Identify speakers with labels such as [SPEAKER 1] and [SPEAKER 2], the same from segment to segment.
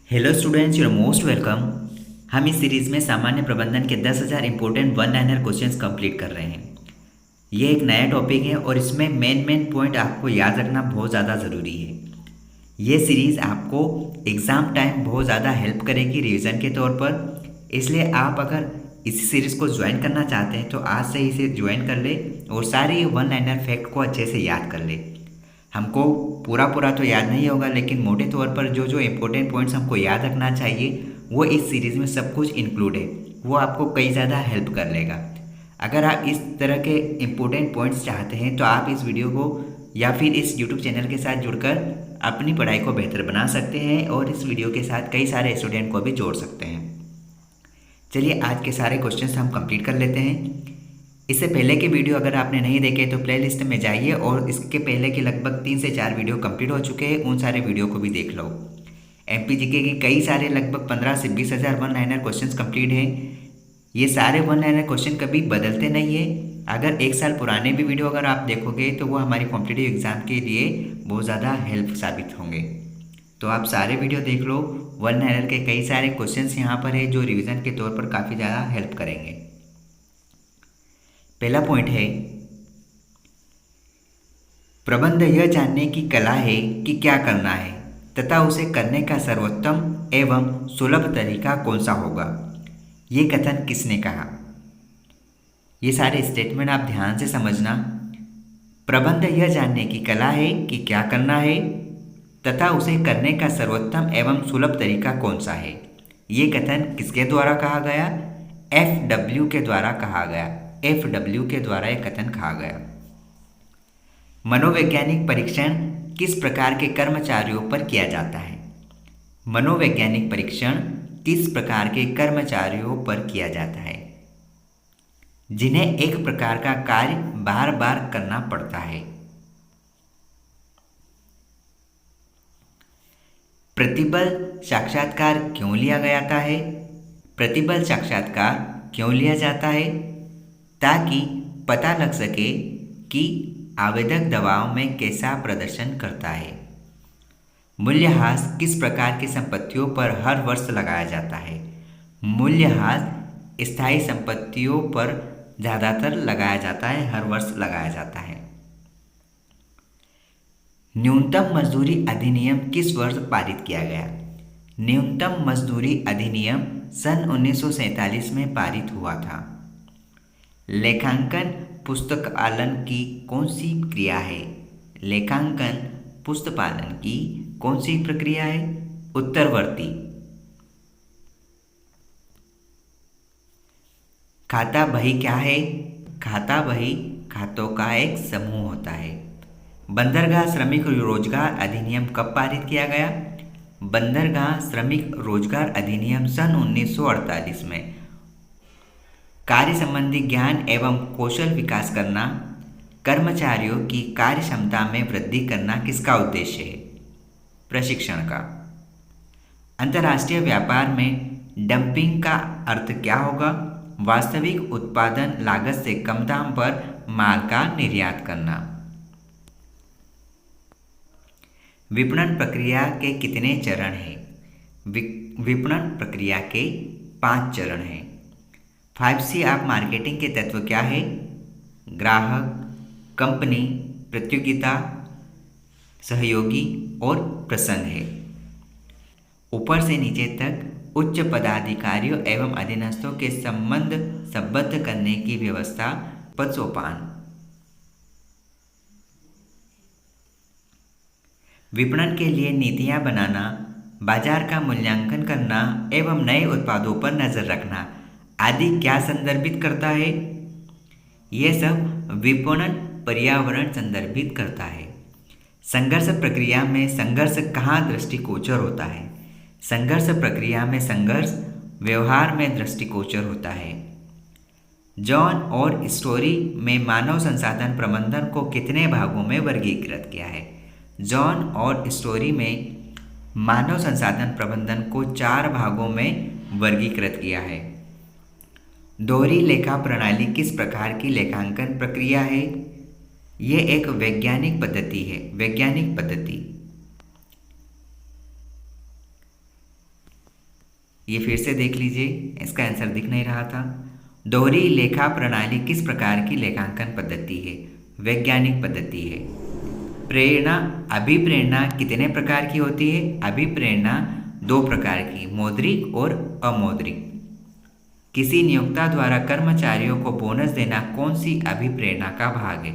[SPEAKER 1] Hello students, your most welcome. हम इस series में सामान्य प्रबंधन के 10,000 important one liner questions complete कर रहे हैं। ये एक नया टॉपिक है और इसमें मेन पॉइंट आपको याद रखना बहुत ज़्यादा ज़रूरी है। ये सीरीज़ आपको एग्ज़ाम टाइम बहुत ज़्यादा हेल्प करेगी रिवीजन के तौर पर। इसलिए आप अगर इस सीरीज़ को ज्वाइन करना चाहते हैं तो आज से इसे ज्वाइन कर ले और सारे ये वन लाइनर फैक्ट को अच्छे से याद कर ले। हमको पूरा पूरा तो याद नहीं होगा, लेकिन मोटे तौर पर जो जो इम्पोर्टेंट पॉइंट्स हमको याद रखना चाहिए वो इस सीरीज़ में सब कुछ इंक्लूड है। वो आपको कई ज़्यादा हेल्प कर लेगा। अगर आप इस तरह के इम्पोर्टेंट पॉइंट्स चाहते हैं तो आप इस वीडियो को या फिर इस यूट्यूब चैनल के साथ जुड़कर अपनी पढ़ाई को बेहतर बना सकते हैं और इस वीडियो के साथ कई सारे स्टूडेंट को भी जोड़ सकते हैं। चलिए आज के सारे क्वेश्चंस हम कंप्लीट कर लेते हैं। इससे पहले के वीडियो अगर आपने नहीं देखे तो प्लेलिस्ट में जाइए और इसके पहले के लगभग 3 से 4 वीडियो कंप्लीट हो चुके हैं, उन सारे वीडियो को भी देख लो। एमपीजीके के कई सारे लगभग 15 से 20 हज़ार वन लाइनर क्वेश्चंस कंप्लीट हैं। ये सारे वन लाइनर क्वेश्चन कभी बदलते नहीं है। अगर 1 साल पुराने भी वीडियो अगर आप देखोगे तो वो हमारी कॉम्पिटिटिव एग्जाम के लिए बहुत ज़्यादा हेल्प साबित होंगे। तो आप सारे वीडियो देख लो। वन लाइनर के कई सारे क्वेश्चंस यहाँ पर है जो रिविज़न के तौर पर काफ़ी ज़्यादा हेल्प करेंगे। पहला पॉइंट है, प्रबंध यह जानने की कला है कि क्या करना है तथा उसे करने का सर्वोत्तम एवं सुलभ तरीका कौन सा होगा। ये कथन किसने कहा? ये सारे स्टेटमेंट आप ध्यान से समझना। प्रबंध यह जानने की कला है कि क्या करना है तथा उसे करने का सर्वोत्तम एवं सुलभ तरीका कौन सा है। ये कथन किसके द्वारा कहा गया? FW के द्वारा कहा गया। FW के द्वारा यह कथन कहा गया। मनोवैज्ञानिक परीक्षण किस प्रकार के कर्मचारियों पर किया जाता है? मनोवैज्ञानिक परीक्षण किस प्रकार के कर्मचारियों पर किया जाता है? जिन्हें एक प्रकार का कार्य बार बार करना पड़ता है। प्रतिबल साक्षात्कार क्यों लिया जाता है? प्रतिबल साक्षात्कार क्यों लिया जाता है? ताकि पता लग सके कि आवेदक दबाव में कैसा प्रदर्शन करता है। मूल्यह्रास किस प्रकार की संपत्तियों पर हर वर्ष लगाया जाता है? मूल्यह्रास स्थायी संपत्तियों पर ज़्यादातर लगाया जाता है, हर वर्ष लगाया जाता है। न्यूनतम मजदूरी अधिनियम किस वर्ष पारित किया गया? न्यूनतम मजदूरी अधिनियम सन 1947 में पारित हुआ था। लेखांकन पुस्तकालन की कौन सी क्रिया है? लेखांकन पुस्तकालन की कौन सी प्रक्रिया है? उत्तरवर्ती। खाता बही क्या है? खाता बही खातों का एक समूह होता है। बंदरगाह श्रमिक रोजगार अधिनियम कब पारित किया गया? बंदरगाह श्रमिक रोजगार अधिनियम सन 1948 में। कार्य संबंधी ज्ञान एवं कौशल विकास करना, कर्मचारियों की कार्य क्षमता में वृद्धि करना किसका उद्देश्य है? प्रशिक्षण का। अंतर्राष्ट्रीय व्यापार में डंपिंग का अर्थ क्या होगा? वास्तविक उत्पादन लागत से कम दाम पर माल का निर्यात करना। विपणन प्रक्रिया के कितने चरण हैं? विपणन प्रक्रिया के 5 चरण हैं। 5C ऑफ मार्केटिंग के तत्व क्या है? ग्राहक, कंपनी, प्रतियोगिता, सहयोगी और प्रसंग है। ऊपर से नीचे तक उच्च पदाधिकारियों एवं अधीनस्थों के संबंध संबद्ध करने की व्यवस्था, पद सोपान। विपणन के लिए नीतियां बनाना, बाजार का मूल्यांकन करना एवं नए उत्पादों पर नजर रखना आदि क्या संदर्भित करता है? यह सब विपणन पर्यावरण संदर्भित करता है। संघर्ष प्रक्रिया में संघर्ष कहाँ दृष्टिगोचर होता है? संघर्ष प्रक्रिया में संघर्ष व्यवहार में दृष्टिगोचर होता है। जॉन और स्टोरी में मानव संसाधन प्रबंधन को कितने भागों में वर्गीकृत किया है? जॉन और स्टोरी में मानव संसाधन प्रबंधन को 4 भागों में वर्गीकृत किया है। दोहरी लेखा प्रणाली किस प्रकार की लेखांकन प्रक्रिया है? यह एक वैज्ञानिक पद्धति है। वैज्ञानिक पद्धति। ये फिर से देख लीजिए, इसका आंसर दिख नहीं रहा था। दोहरी लेखा प्रणाली किस प्रकार की लेखांकन पद्धति है? वैज्ञानिक पद्धति है। प्रेरणा, अभिप्रेरणा कितने प्रकार की होती है? अभिप्रेरणा 2 प्रकार की, मौद्रिक और अमौद्रिक। किसी नियोक्ता द्वारा कर्मचारियों को बोनस देना कौन सी अभिप्रेरणा का भाग है?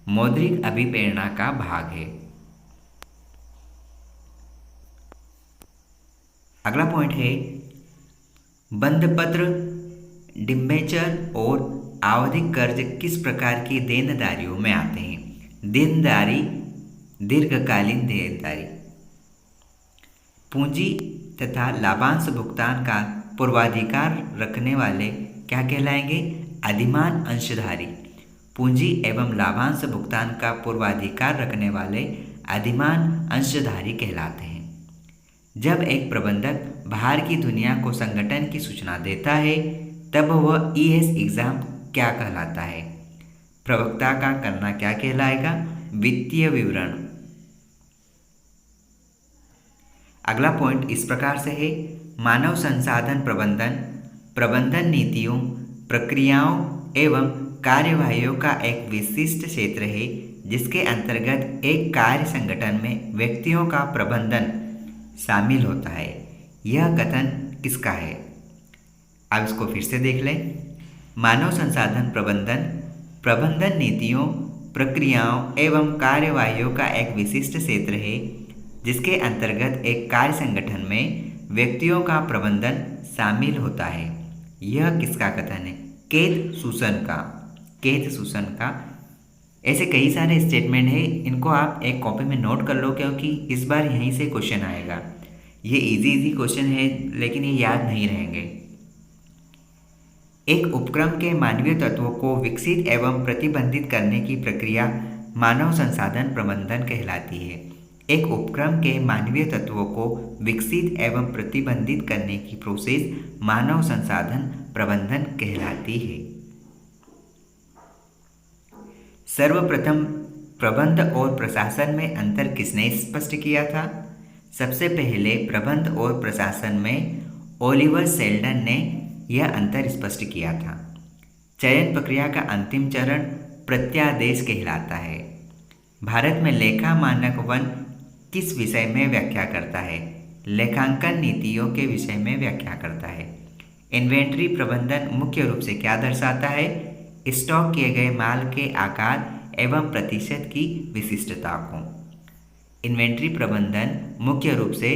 [SPEAKER 1] मौद्रिक अभिप्रेरणा का भाग है। अगला पॉइंट है, बंधपत्र, डिबेंचर और आवधिक कर्ज किस प्रकार की देनदारियों में आते हैं? देनदारी, दीर्घकालीन देनदारी। पूंजी तथा लाभांश भुगतान का पूर्वाधिकार रखने वाले क्या कहलाएंगे? अधिमान अंशधारी। पूंजी एवं लाभांश भुगतान का पूर्वाधिकार रखने वाले अधिमान अंशधारी कहलाते हैं। जब एक प्रबंधक बाहर की दुनिया को संगठन की सूचना देता है तब वह ईएस एग्जाम क्या कहलाता है? प्रवक्ता का करना क्या कहलाएगा? वित्तीय विवरण। अगला पॉइंट इस प्रकार से है, मानव संसाधन प्रबंधन प्रबंधन नीतियों, प्रक्रियाओं एवं कार्यवाहियों का एक विशिष्ट क्षेत्र है जिसके अंतर्गत एक कार्य संगठन में व्यक्तियों का प्रबंधन शामिल होता है। यह कथन किसका है? अब इसको फिर से देख लें। मानव संसाधन प्रबंधन प्रबंधन नीतियों, प्रक्रियाओं एवं कार्यवाहियों का एक विशिष्ट क्षेत्र है जिसके अंतर्गत एक कार्य संगठन में व्यक्तियों का प्रबंधन शामिल होता है। यह किसका कथन है? केथ सूसन का। केथ सूसन का। ऐसे कई सारे स्टेटमेंट हैं, इनको आप एक कॉपी में नोट कर लो क्योंकि इस बार यहीं से क्वेश्चन आएगा। ये इजी क्वेश्चन है लेकिन ये याद नहीं रहेंगे। एक उपक्रम के मानवीय तत्वों को विकसित एवं प्रतिबंधित करने की प्रक्रिया मानव संसाधन प्रबंधन कहलाती है। एक उपक्रम के मानवीय तत्वों को विकसित एवं प्रतिबंधित करने की प्रोसेस मानव संसाधन प्रबंधन कहलाती है। सर्वप्रथम प्रबंध और प्रशासन में अंतर किसने स्पष्ट किया था? सबसे पहले प्रबंध और प्रशासन में ओलिवर सेल्डन ने यह अंतर स्पष्ट किया था। चयन प्रक्रिया का अंतिम चरण प्रत्यादेश कहलाता है। भारत में लेखा मानक 1 किस विषय में व्याख्या करता है? लेखांकन नीतियों के विषय में व्याख्या करता है। इन्वेंट्री प्रबंधन मुख्य रूप से क्या दर्शाता है? स्टॉक किए गए माल के आकार एवं प्रतिशत की विशिष्टता को। इन्वेंट्री प्रबंधन मुख्य रूप से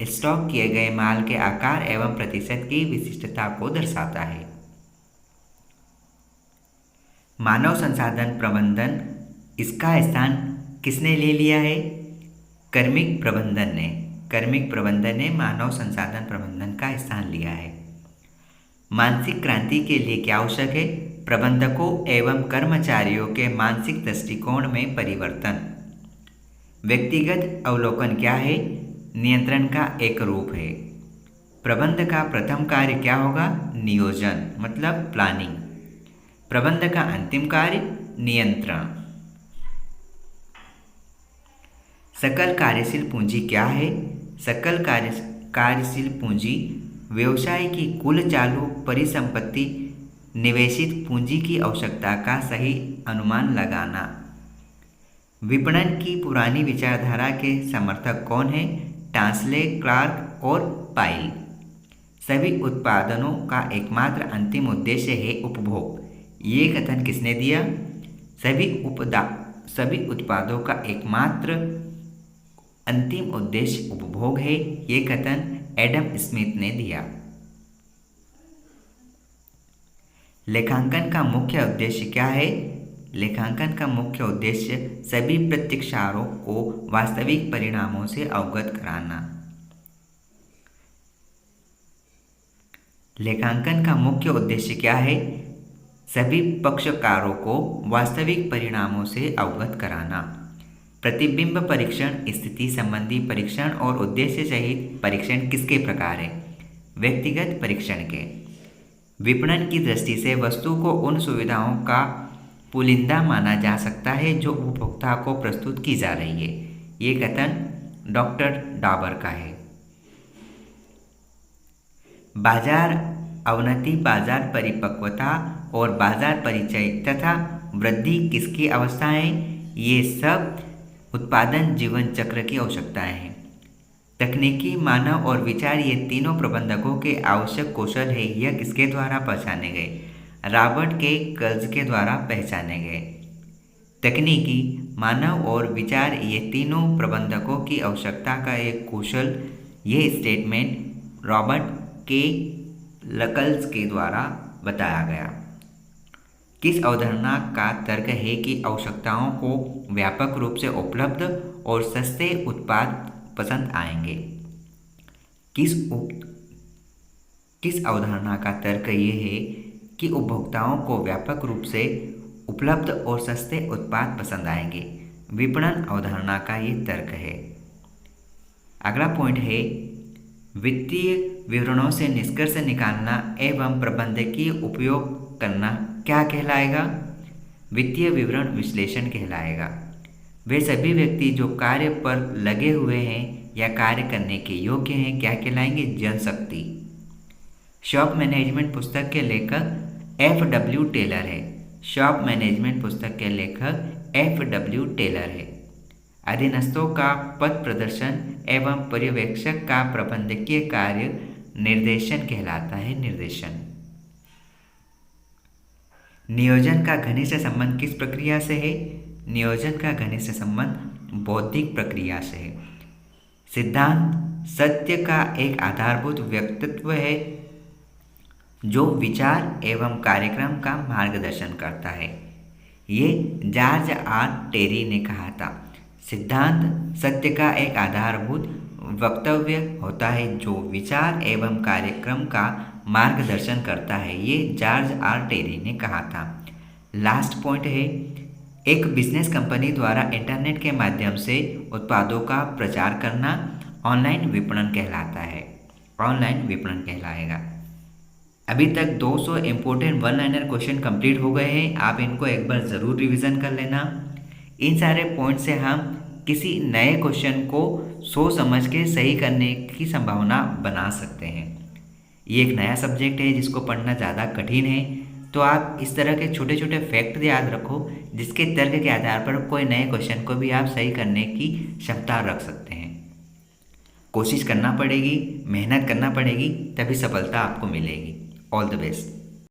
[SPEAKER 1] स्टॉक किए गए माल के आकार एवं प्रतिशत की विशिष्टता को दर्शाता है। मानव संसाधन प्रबंधन, इसका स्थान किसने ले लिया है? कार्मिक प्रबंधन ने। कार्मिक प्रबंधन ने मानव संसाधन प्रबंधन का स्थान लिया है। मानसिक क्रांति के लिए क्या आवश्यक है? प्रबंधकों एवं कर्मचारियों के मानसिक दृष्टिकोण में परिवर्तन। व्यक्तिगत अवलोकन क्या है? नियंत्रण का एक रूप है। प्रबंध का प्रथम कार्य क्या होगा? नियोजन, मतलब प्लानिंग। प्रबंध का अंतिम कार्य नियंत्रण। सकल कार्यशील पूंजी क्या है? सकल कार्यशील पूंजी व्यवसाय की कुल चालू परिसंपत्ति निवेशित पूंजी की आवश्यकता का सही अनुमान लगाना। विपणन की पुरानी विचारधारा के समर्थक कौन है? टांसले, क्लार्क और पाइल। सभी उत्पादनों का एकमात्र अंतिम उद्देश्य है उपभोग। ये कथन किसने दिया? सभी उत्पादों का एकमात्र अंतिम उद्देश्य उपभोग है। ये कथन एडम स्मिथ ने दिया। लेखांकन का मुख्य उद्देश्य क्या है? लेखांकन का मुख्य उद्देश्य सभी प्रत्यक्षारों को वास्तविक परिणामों से अवगत कराना। लेखांकन का मुख्य उद्देश्य क्या है? सभी पक्षकारों को वास्तविक परिणामों से अवगत कराना। प्रतिबिंब परीक्षण, स्थिति संबंधी परीक्षण और उद्देश्य सहित परीक्षण किसके प्रकार है? व्यक्तिगत परीक्षण के। विपणन की दृष्टि से वस्तु को उन सुविधाओं का पुलिंदा माना जा सकता है जो उपभोक्ता को प्रस्तुत की जा रही है। ये कथन डॉक्टर डाबर का है। बाजार अवनति, बाजार परिपक्वता और बाजार परिचय तथा वृद्धि किसकी अवस्था है? ये सब उत्पादन जीवन चक्र की आवश्यकताएं हैं। तकनीकी, मानव और विचार ये तीनों प्रबंधकों के आवश्यक कौशल है। यह किसके द्वारा पहचाने गए? रॉबर्ट के कर्ज के द्वारा पहचाने गए। तकनीकी, मानव और विचार ये तीनों प्रबंधकों की आवश्यकता का एक कौशल, ये स्टेटमेंट रॉबर्ट के लकल्स के द्वारा बताया गया। किस अवधारणा का तर्क है कि आवश्यकताओं को व्यापक रूप से उपलब्ध और सस्ते उत्पाद पसंद आएंगे? किस अवधारणा का तर्क ये है कि उपभोक्ताओं को व्यापक रूप से उपलब्ध और सस्ते उत्पाद पसंद आएंगे? विपणन अवधारणा का ये तर्क है। अगला पॉइंट है वित्तीय विवरणों से निष्कर्ष निकालना एवं प्रबंधकीय उपयोग करना क्या कहलाएगा? वित्तीय विवरण विश्लेषण कहलाएगा। वे सभी व्यक्ति जो कार्य पर लगे हुए हैं या कार्य करने के योग्य हैं क्या कहलाएंगे? जनशक्ति। शॉप मैनेजमेंट पुस्तक के लेखक F.W. टेलर है। शॉप मैनेजमेंट पुस्तक के लेखक F.W. टेलर है। अधीनस्थों का पथ प्रदर्शन एवं पर्यवेक्षक का प्रबंधकीय कार्य निर्देशन कहलाता है। निर्देशन। नियोजन का घनिष्ठ संबंध किस प्रक्रिया से है? नियोजन का घनिष्ठ संबंध बौद्धिक प्रक्रिया से है। सिद्धांत सत्य का एक आधारभूत व्यक्तित्व है जो विचार एवं कार्यक्रम का मार्गदर्शन करता है। ये जॉर्ज आर टेरी ने कहा था। सिद्धांत सत्य का एक आधारभूत वक्तव्य होता है जो विचार एवं कार्यक्रम का मार्गदर्शन करता है। ये जॉर्ज आर टेरी ने कहा था। लास्ट पॉइंट है एक बिजनेस कंपनी द्वारा इंटरनेट के माध्यम से उत्पादों का प्रचार करना ऑनलाइन विपणन कहलाता है। ऑनलाइन विपणन कहलाएगा। अभी तक 200 important one liner question complete हो गए हैं। आप इनको एक बार ज़रूर रिवीजन कर लेना। इन सारे पॉइंट से हम किसी नए क्वेश्चन को सोच समझ के सही करने की संभावना बना सकते हैं। ये एक नया सब्जेक्ट है जिसको पढ़ना ज़्यादा कठिन है, तो आप इस तरह के छोटे छोटे फैक्ट याद रखो जिसके तर्क के आधार पर कोई नए क्वेश्चन को भी आप सही करने की क्षमता रख सकते हैं। कोशिश करना पड़ेगी, मेहनत करना पड़ेगी, तभी सफलता आपको मिलेगी। All the best.